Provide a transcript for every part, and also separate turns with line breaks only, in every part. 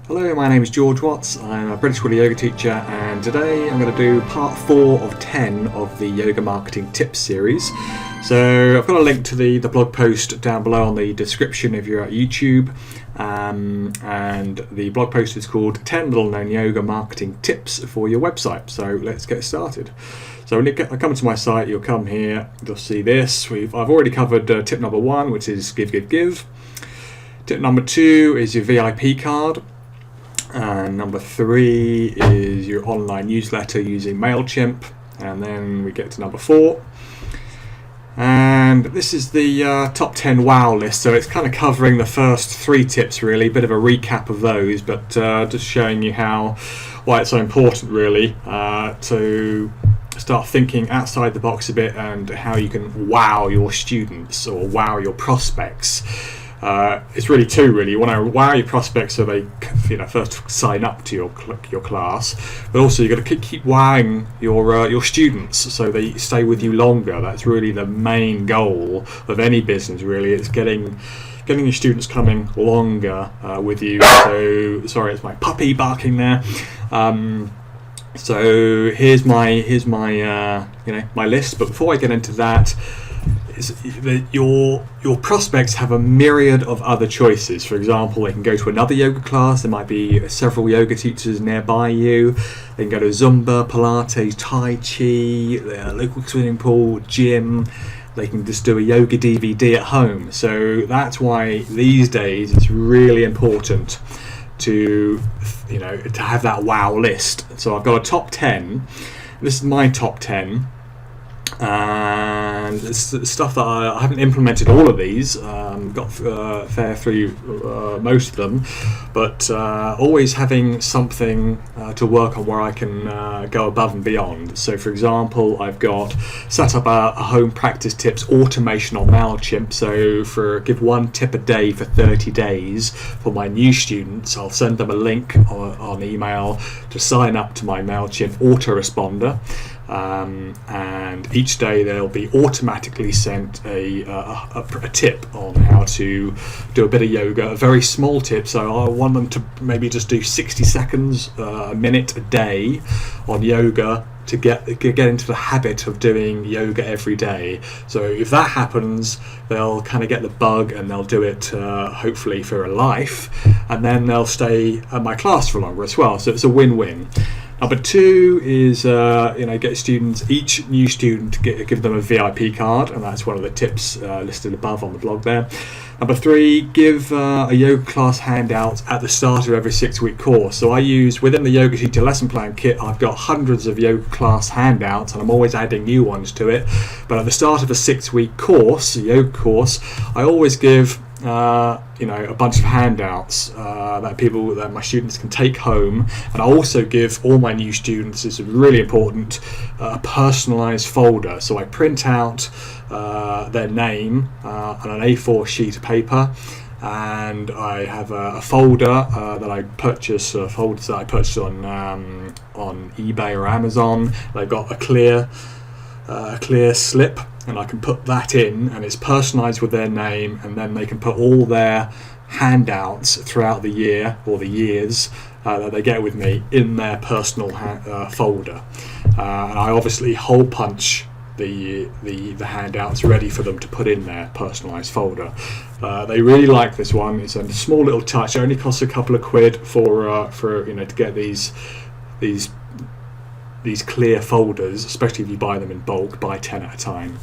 Hello, my name is George Watts. I'm a British Wheelie Yoga teacher, and today I'm going to do part 4 of 10 of the Yoga Marketing Tips series. So I've got a link to the blog post down below on the description if you're at YouTube, and the blog post is called 10 Little Known Yoga Marketing Tips for Your Website. So let's get started. So when you come to my site, you'll come here, you'll see this. I've already covered tip number 1, which is give, give, give. Tip number 2 is your VIP card. And number 3 is your online newsletter using MailChimp. And then we get to number 4. And this is the top 10 wow list. So it's kind of covering the first 3 tips really, a bit of a recap of those, but just showing you why it's so important really to start thinking outside the box a bit and how you can wow your students or wow your prospects. It's really 2 really. You want to wow your prospects so they first sign up to your class, but also you've got to keep wowing your students so they stay with you longer. That's really the main goal of any business really. It's getting your students coming longer with you. So sorry, it's my puppy barking there. So here's my my list, but before I get into that, your prospects have a myriad of other choices. For example, they can go to another yoga class. There might be several yoga teachers nearby you. They can go to Zumba, Pilates, Tai Chi, local swimming pool, gym. They can just do a yoga DVD at home. So that's why these days it's really important to have that wow list. So I've got a top 10. This is my top 10. And it's stuff that I haven't implemented all of these, got fair through most of them, but always having something to work on where I can go above and beyond. So for example, I've got set up a home practice tips automation on MailChimp. So give 1 tip a day for 30 days for my new students, I'll send them a link on email to sign up to my MailChimp autoresponder. And each day they'll be automatically sent a tip on how to do a bit of yoga, a very small tip. So I want them to maybe just do 60 seconds, a minute a day on yoga to get into the habit of doing yoga every day. So if that happens, they'll kind of get the bug and they'll do it hopefully for a life, and then they'll stay at my class for longer as well. So it's a win-win. Number 2 is get students, each new student, give them a VIP card, and that's one of the tips listed above on the blog there. Number 3, give a yoga class handout at the start of every 6-week course. So I use, within the Yoga Teacher Lesson Plan Kit, I've got hundreds of yoga class handouts, and I'm always adding new ones to it. But at the start of a 6-week course, a yoga course, I always give a bunch of handouts that my students can take home, and I also give all my new students, this is really important, a personalised folder. So I print out their name on an A4 sheet of paper, and I have a folder that I purchase, folders that I purchase on eBay or Amazon. They've got a clear slip, and I can put that in, and it's personalised with their name, and then they can put all their handouts throughout the year or the years that they get with me in their personal folder. And I obviously hole punch the handouts ready for them to put in their personalised folder. They really like this one. It's a small little touch. It only costs a couple of quid for to get these clear folders, especially if you buy them in bulk, buy 10 at a time.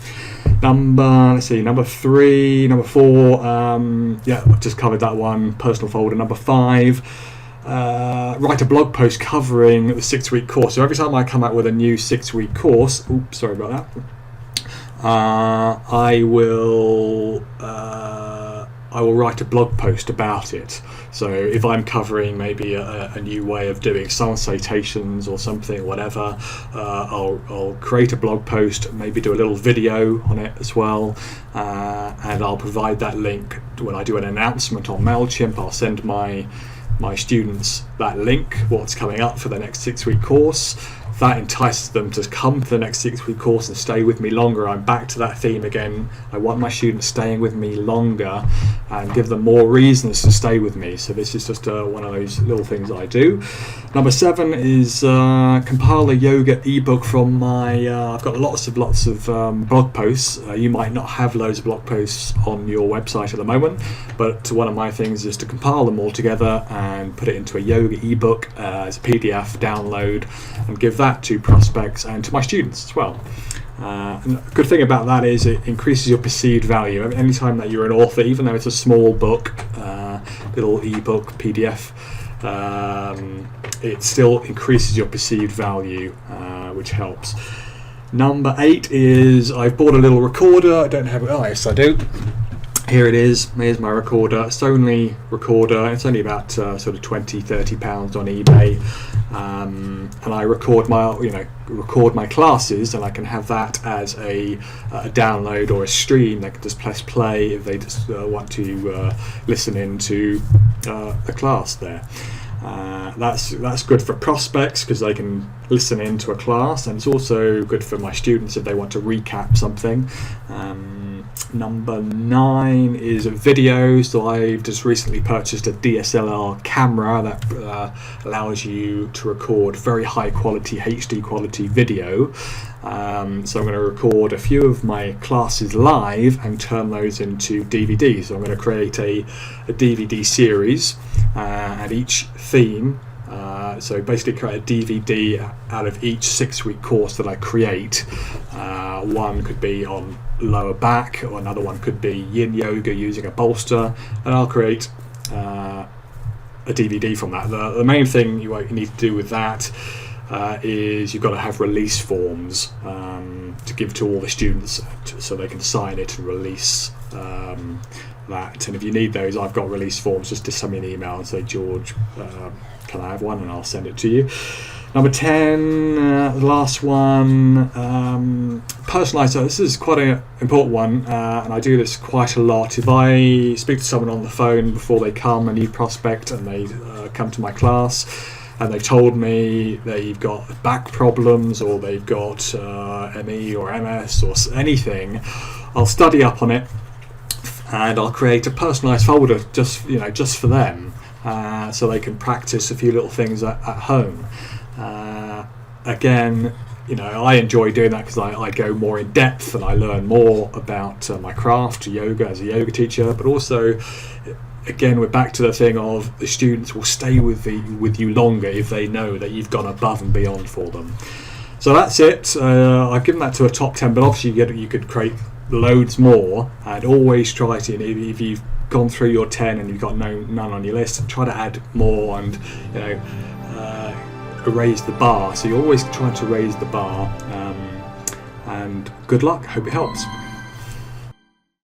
Number 3, number 4, I've just covered that one, personal folder. Number 5, write a blog post covering the 6-week course. So every time I come out with a new 6-week course, sorry about that, I will write a blog post about it. So if I'm covering maybe a new way of doing sound citations or something, whatever, I'll create a blog post, maybe do a little video on it as well, and I'll provide that link when I do an announcement on MailChimp. I'll send my students that link, what's coming up for the next 6-week course, that entices them to come to the next 6-week course and stay with me longer. I'm back to that theme again. I want my students staying with me longer and give them more reasons to stay with me. So this is just one of those little things I do. Number 7 is compile a yoga ebook from my, I've got lots of blog posts. You might not have loads of blog posts on your website at the moment, but one of my things is to compile them all together and put it into a yoga ebook as a PDF download and give that to prospects and to my students as well. And the good thing about that is it increases your perceived value. Anytime that you're an author, even though it's a small book, little ebook, PDF, it still increases your perceived value, which helps. Number 8 is I've bought a little recorder. I don't have it. Oh, yes, I do. Here it is. Here's my recorder. It's only recorder. It's only about sort of £20-30 on eBay, and I record my classes, and I can have that as a download or a stream. They can just press play if they just want to listen into the class there. That's good for prospects because they can listen into a class, and it's also good for my students if they want to recap something. Number 9 is video. So I've just recently purchased a DSLR camera that allows you to record very high quality HD quality video. So I'm going to record a few of my classes live and turn those into DVDs. So I'm going to create a DVD series and each theme. So basically create a DVD out of each 6-week course that I create. One could be on lower back, or another one could be yin yoga using a bolster, and I'll create a DVD from that. The main thing you need to do with that is you've got to have release forms to give to all the students so they can sign it and release that. And if you need those, I've got release forms. Just send me an email and say, George, can I have one, and I'll send it to you. Number 10, the last one, personalised. So this is quite an important one, and I do this quite a lot. If I speak to someone on the phone before they come, a new prospect, and they come to my class, and they've told me they've got back problems or they've got ME or MS or anything, I'll study up on it, and I'll create a personalised folder just for them, so they can practice a few little things at home. Again, I enjoy doing that because I go more in depth and I learn more about my craft, yoga, as a yoga teacher. But also, again, we're back to the thing of the students will stay with you longer if they know that you've gone above and beyond for them. So that's it. I've given that to a top 10, but obviously you could create loads more, and always try to, if you've gone through your 10 and you've got none on your list, try to add more and raise the bar. So you're always trying to raise the bar, and good luck. Hope it helps.